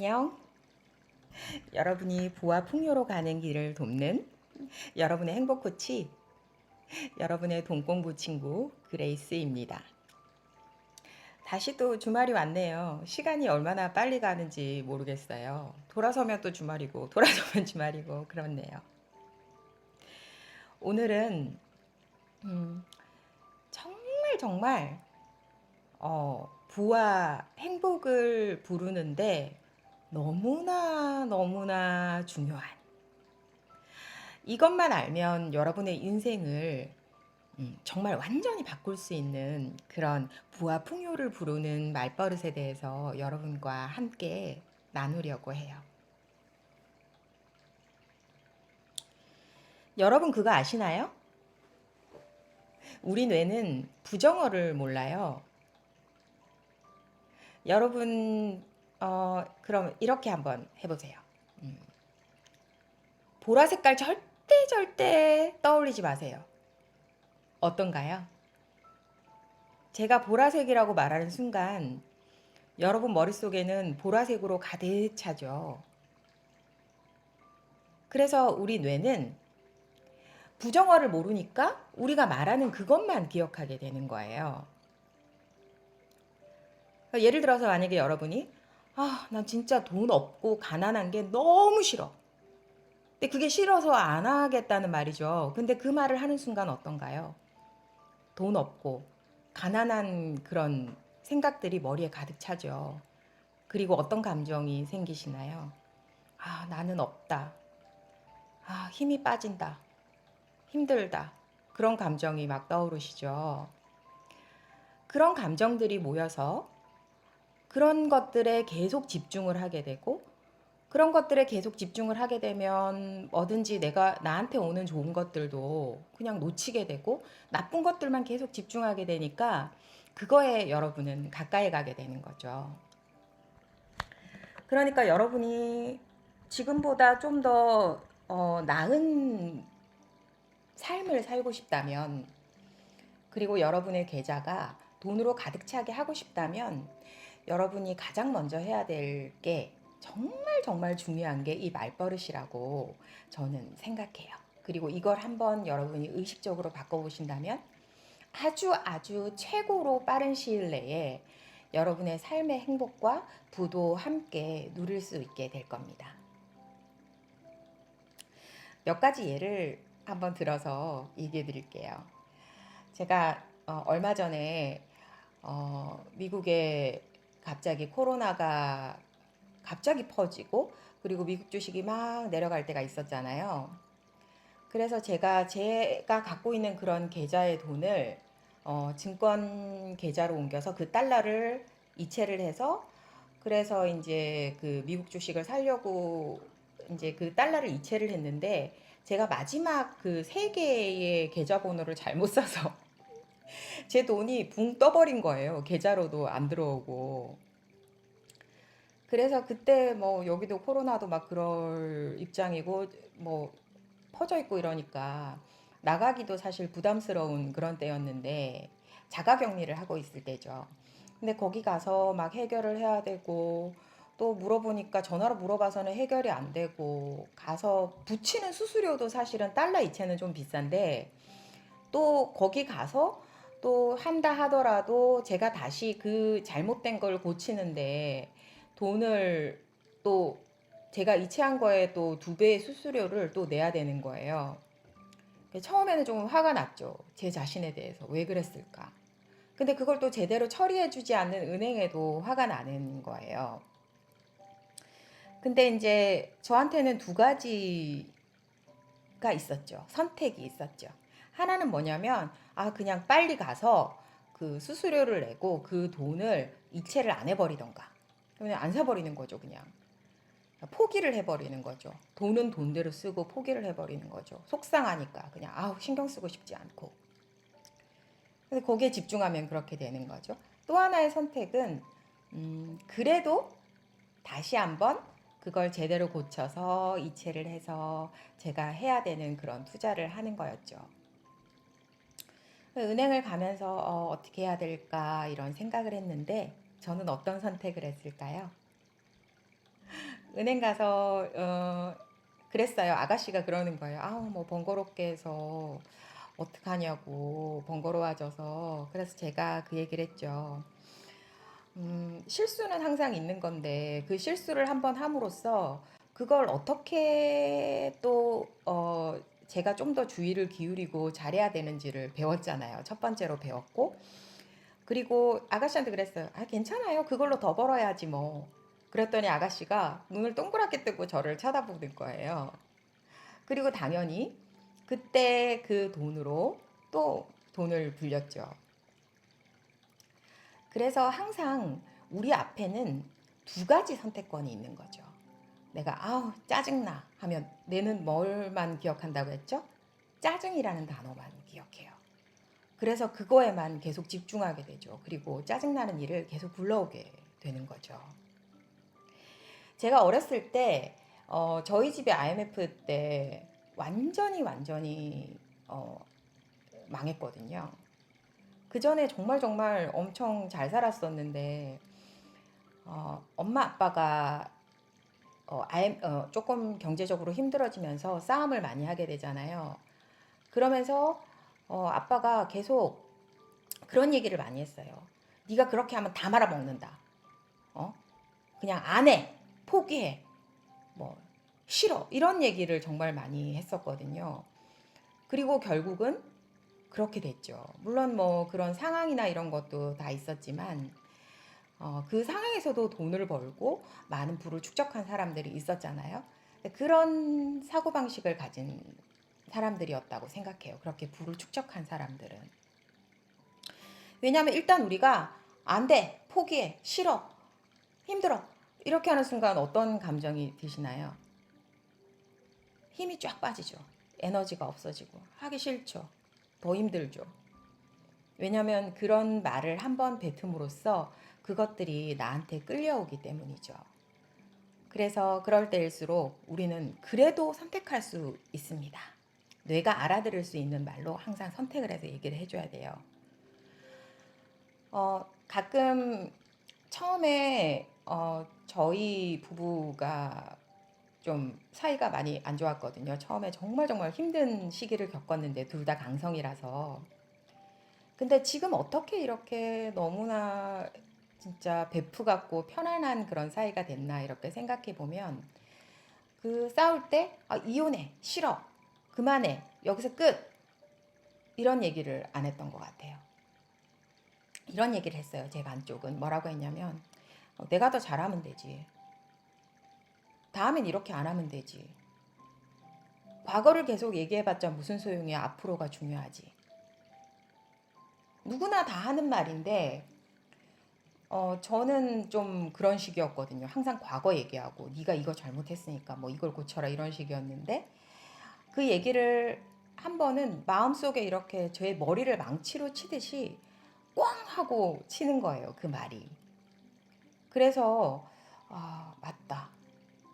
안녕. 여러분이 부와 풍요로 가는 길을 돕는 여러분의 행복 코치, 여러분의 돈공부 친구 그레이스입니다. 다시 또 주말이 왔네요. 시간이 얼마나 빨리 가는지 모르겠어요. 돌아서면 또 주말이고, 돌아서면 주말이고, 그렇네요. 오늘은 음, 정말 정말 부와 행복을 부르는데 너무나 너무나 중요한 이것만 알면 여러분의 인생을 정말 완전히 바꿀 수 있는 그런 부와 풍요를 부르는 말버릇에 대해서 여러분과 함께 나누려고 해요. 여러분 그거 아시나요? 우리 뇌는 부정어를 몰라요. 여러분, 그럼 이렇게 한번 해보세요. 음, 보라 색깔 절대 절대 떠올리지 마세요. 어떤가요? 제가 보라색이라고 말하는 순간 여러분 머릿속에는 보라색으로 가득 차죠. 그래서 우리 뇌는 부정어를 모르니까 우리가 말하는 그것만 기억하게 되는 거예요. 예를 들어서 만약에 여러분이 난 진짜 돈 없고 가난한 게 너무 싫어. 근데 그게 싫어서 안 하겠다는 말이죠. 근데 그 말을 하는 순간 어떤가요? 돈 없고 가난한 그런 생각들이 머리에 가득 차죠. 그리고 어떤 감정이 생기시나요? 나는 없다. 힘이 빠진다. 힘들다. 그런 감정이 막 떠오르시죠. 그런 감정들이 모여서 그런 것들에 계속 집중을 하게 되고 그런 것들에 계속 집중을 하게 되면 뭐든지 내가 나한테 오는 좋은 것들도 그냥 놓치게 되고 나쁜 것들만 계속 집중하게 되니까 그거에 여러분은 가까이 가게 되는 거죠. 그러니까 여러분이 지금보다 좀 더 나은 삶을 살고 싶다면 그리고 여러분의 계좌가 돈으로 가득 차게 하고 싶다면 여러분이 가장 먼저 해야 될 게 정말 정말 중요한 게 이 말버릇이라고 저는 생각해요. 그리고 이걸 한번 여러분이 의식적으로 바꿔보신다면 아주 아주 최고로 빠른 시일 내에 여러분의 삶의 행복과 부도 함께 누릴 수 있게 될 겁니다. 몇 가지 예를 한번 들어서 얘기해 드릴게요. 제가 얼마 전에 미국에 갑자기 코로나가 갑자기 퍼지고 그리고 미국 주식이 막 내려갈 때가 있었잖아요. 그래서 제가 갖고 있는 그런 계좌의 돈을 증권 계좌로 옮겨서 그 달러를 이체를 해서 그래서 이제 그 미국 주식을 사려고 이제 그 달러를 이체를 했는데 제가 마지막 그 세 개의 계좌번호를 잘못 써서 제 돈이 붕 떠버린 거예요. 계좌로도 안 들어오고. 그래서 그때 뭐 여기도 코로나도 막 그럴 입장이고 뭐 퍼져 있고 이러니까 나가기도 사실 부담스러운 그런 때였는데 자가격리를 하고 있을 때죠. 근데 거기 가서 막 해결을 해야 되고 또 물어보니까 전화로 물어봐서는 해결이 안 되고 가서 붙이는 수수료도 사실은 달러 이체는 좀 비싼데 또 거기 가서 또 한다 하더라도 제가 다시 그 잘못된 걸 고치는데 돈을 또 제가 이체한 거에 또 두 배의 수수료를 또 내야 되는 거예요. 처음에는 좀 화가 났죠. 제 자신에 대해서. 왜 그랬을까? 근데 그걸 또 제대로 처리해주지 않는 은행에도 화가 나는 거예요. 근데 이제 저한테는 두 가지가 있었죠. 선택이 있었죠. 하나는 뭐냐면, 그냥 빨리 가서 그 수수료를 내고 그 돈을 이체를 안 해버리던가. 그냥 안 사버리는 거죠, 그냥. 포기를 해버리는 거죠. 돈은 돈대로 쓰고 포기를 해버리는 거죠. 속상하니까 그냥 신경 쓰고 싶지 않고. 그래서 거기에 집중하면 그렇게 되는 거죠. 또 하나의 선택은 그래도 다시 한번 그걸 제대로 고쳐서 이체를 해서 제가 해야 되는 그런 투자를 하는 거였죠. 은행을 가면서 어떻게 해야 될까 이런 생각을 했는데 저는 어떤 선택을 했을까요? 은행 가서 그랬어요. 아가씨가 그러는 거예요. 아우 뭐 번거롭게 해서 어떡하냐고 번거로워져서. 그래서 제가 그 얘기를 했죠. 실수는 항상 있는 건데 그 실수를 한번 함으로써 그걸 어떻게 또 제가 좀 더 주의를 기울이고 잘해야 되는지를 배웠잖아요. 첫 번째로 배웠고, 그리고 아가씨한테 그랬어요. 아, 괜찮아요. 그걸로 더 벌어야지 뭐. 그랬더니 아가씨가 눈을 동그랗게 뜨고 저를 쳐다보는 거예요. 그리고 당연히 그때 그 돈으로 또 돈을 불렸죠. 그래서 항상 우리 앞에는 두 가지 선택권이 있는 거죠. 내가 아우 짜증나 하면 내는 뭘만 기억한다고 했죠? 짜증이라는 단어만 기억해요. 그래서 그거에만 계속 집중하게 되죠. 그리고 짜증나는 일을 계속 불러오게 되는 거죠. 제가 어렸을 때 저희 집에 IMF 때 완전히 망했거든요. 그 전에 정말 엄청 잘 살았었는데 엄마 아빠가 조금 경제적으로 힘들어지면서 싸움을 많이 하게 되잖아요. 그러면서 아빠가 계속 그런 얘기를 많이 했어요. 네가 그렇게 하면 다 말아먹는다. 어? 그냥 안 해. 포기해. 뭐 싫어. 이런 얘기를 정말 많이 했었거든요. 그리고 결국은 그렇게 됐죠. 물론 뭐 그런 상황이나 이런 것도 다 있었지만 그 상황에서도 돈을 벌고 많은 부를 축적한 사람들이 있었잖아요. 그런 사고방식을 가진 사람들이었다고 생각해요. 그렇게 부를 축적한 사람들은. 왜냐하면 일단 우리가 안 돼, 포기해, 싫어, 힘들어 이렇게 하는 순간 어떤 감정이 드시나요? 힘이 쫙 빠지죠. 에너지가 없어지고 하기 싫죠. 더 힘들죠. 왜냐하면 그런 말을 한번 뱉음으로써 그것들이 나한테 끌려오기 때문이죠. 그래서 그럴 때일수록 우리는 그래도 선택할 수 있습니다. 뇌가 알아들을 수 있는 말로 항상 선택을 해서 얘기를 해줘야 돼요. 가끔 처음에 저희 부부가 좀 사이가 많이 안 좋았거든요. 처음에 정말 힘든 시기를 겪었는데 둘 다 강성이라서. 근데 지금 어떻게 이렇게 너무나 진짜 베프 같고 편안한 그런 사이가 됐나 이렇게 생각해 보면 그 싸울 때 이혼해 싫어 그만해 여기서 끝 이런 얘기를 안 했던 것 같아요. 이런 얘기를 했어요. 제 반쪽은 뭐라고 했냐면 내가 더 잘하면 되지. 다음엔 이렇게 안 하면 되지. 과거를 계속 얘기해봤자 무슨 소용이야. 앞으로가 중요하지. 누구나 다 하는 말인데 저는 좀 그런 식이었거든요. 항상 과거 얘기하고 네가 이거 잘못했으니까 뭐 이걸 고쳐라 이런 식이었는데 그 얘기를 한 번은 마음속에 이렇게 제 머리를 망치로 치듯이 꽝 하고 치는 거예요. 그 말이. 그래서 맞다.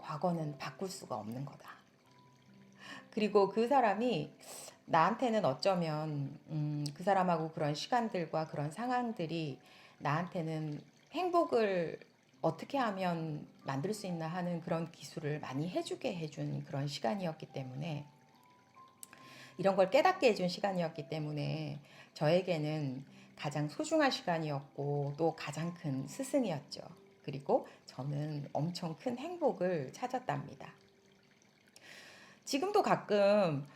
과거는 바꿀 수가 없는 거다. 그리고 그 사람이 나한테는 어쩌면 그 사람하고 그런 시간들과 그런 상황들이 나한테는 행복을 어떻게 하면 만들 수 있나 하는 그런 기술을 많이 해주게 해준 그런 시간이었기 때문에 이런 걸 깨닫게 해준 시간이었기 때문에 저에게는 가장 소중한 시간이었고 또 가장 큰 스승이었죠. 그리고 저는 엄청 큰 행복을 찾았답니다. 지금도 가끔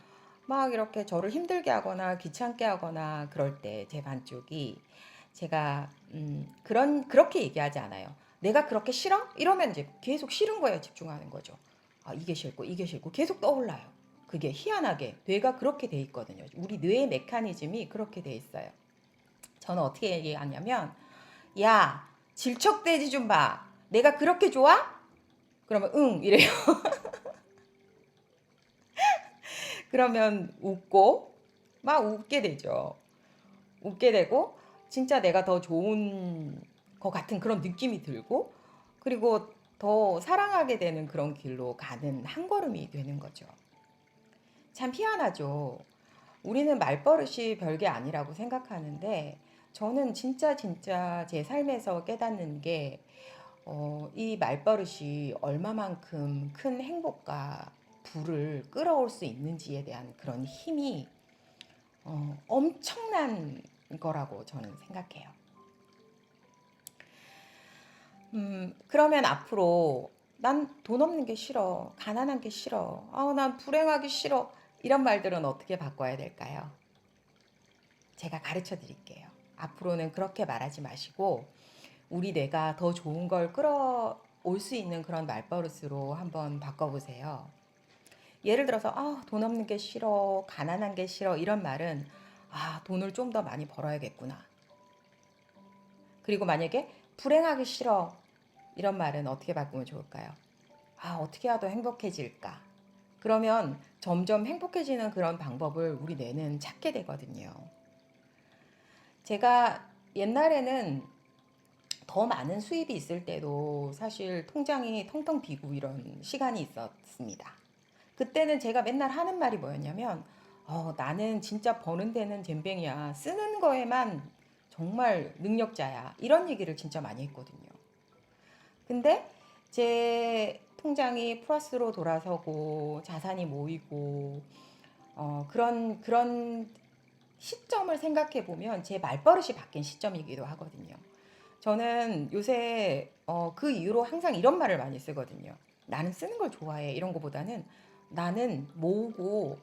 막 이렇게 저를 힘들게 하거나 귀찮게 하거나 그럴 때 제 반쪽이 제가 그렇게 얘기하지 않아요. 내가 그렇게 싫어? 이러면 이제 계속 싫은 거에 집중하는 거죠. 이게 싫고 이게 싫고 계속 떠올라요. 그게 희한하게 뇌가 그렇게 돼 있거든요. 우리 뇌의 메커니즘이 그렇게 돼 있어요. 저는 어떻게 얘기하냐면 야 질척대지 좀 봐. 내가 그렇게 좋아? 그러면 응 이래요. 그러면 웃고 막 웃게 되죠. 웃게 되고 진짜 내가 더 좋은 것 같은 그런 느낌이 들고 그리고 더 사랑하게 되는 그런 길로 가는 한 걸음이 되는 거죠. 참 희한하죠. 우리는 말버릇이 별게 아니라고 생각하는데 저는 진짜 제 삶에서 깨닫는 게 이 말버릇이 얼마만큼 큰 행복과 부를 끌어올 수 있는지에 대한 그런 힘이 엄청난 거라고 저는 생각해요. 그러면 앞으로 난 돈 없는 게 싫어, 가난한 게 싫어, 난 불행하기 싫어, 이런 말들은 어떻게 바꿔야 될까요? 제가 가르쳐 드릴게요. 앞으로는 그렇게 말하지 마시고 우리 뇌가 더 좋은 걸 끌어올 수 있는 그런 말버릇으로 한번 바꿔보세요. 예를 들어서 돈 없는 게 싫어, 가난한 게 싫어, 이런 말은 돈을 좀 더 많이 벌어야겠구나. 그리고 만약에 불행하기 싫어, 이런 말은 어떻게 바꾸면 좋을까요? 어떻게 해야 더 행복해질까? 그러면 점점 행복해지는 그런 방법을 우리 뇌는 찾게 되거든요. 제가 옛날에는 더 많은 수입이 있을 때도 사실 통장이 텅텅 비고 이런 시간이 있었습니다. 그때는 제가 맨날 하는 말이 뭐였냐면, 나는 진짜 버는 데는 젬병이야. 쓰는 거에만 정말 능력자야. 이런 얘기를 진짜 많이 했거든요. 근데 제 통장이 플러스로 돌아서고 자산이 모이고 그런 시점을 생각해 보면 제 말버릇이 바뀐 시점이기도 하거든요. 저는 요새 그 이후로 항상 이런 말을 많이 쓰거든요. 나는 쓰는 걸 좋아해. 이런 거보다는 나는 모으고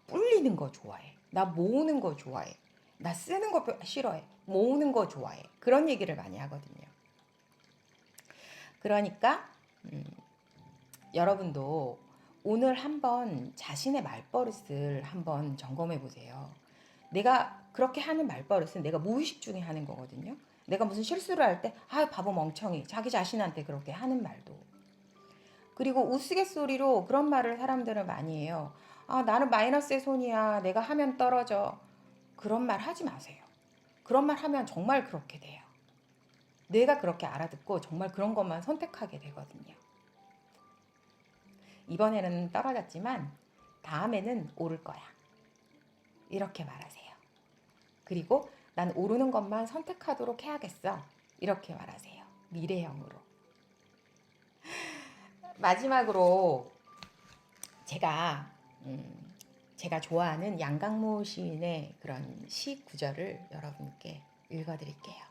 불리는 거 좋아해. 나 모으는 거 좋아해. 나 쓰는 거 싫어해. 모으는 거 좋아해. 그런 얘기를 많이 하거든요. 그러니까 여러분도 오늘 한번 자신의 말버릇을 한번 점검해 보세요. 내가 그렇게 하는 말버릇은 내가 무의식 중에 하는 거거든요. 내가 무슨 실수를 할 때, 바보 멍청이, 자기 자신한테 그렇게 하는 말도. 그리고 우스갯소리로 그런 말을 사람들은 많이 해요. 나는 마이너스의 손이야. 내가 하면 떨어져. 그런 말 하지 마세요. 그런 말 하면 정말 그렇게 돼요. 뇌가 그렇게 알아듣고 정말 그런 것만 선택하게 되거든요. 이번에는 떨어졌지만 다음에는 오를 거야. 이렇게 말하세요. 그리고 난 오르는 것만 선택하도록 해야겠어. 이렇게 말하세요. 미래형으로. 마지막으로 제가 제가 좋아하는 양강모 시인의 그런 시 구절을 여러분께 읽어드릴게요.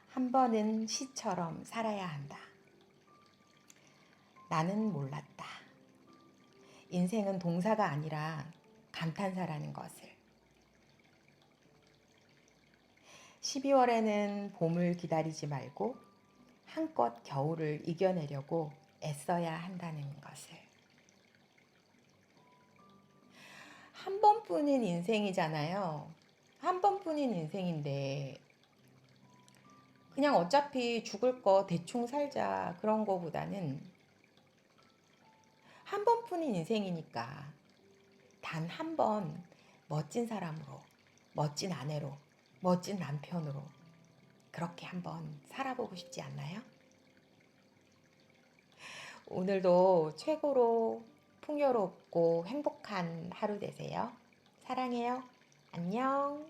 한 번은 시처럼 살아야 한다. 나는 몰랐다. 인생은 동사가 아니라 감탄사라는 것을. 12월에는 봄을 기다리지 말고 한껏 겨울을 이겨내려고 애써야 한다는 것을. 한 번뿐인 인생이잖아요. 한 번뿐인 인생인데 그냥 어차피 죽을 거 대충 살자 그런 거보다는 한 번뿐인 인생이니까 단 한 번 멋진 사람으로, 멋진 아내로, 멋진 남편으로 그렇게 한번 살아보고 싶지 않나요? 오늘도 최고로 풍요롭고 행복한 하루 되세요. 사랑해요. 안녕.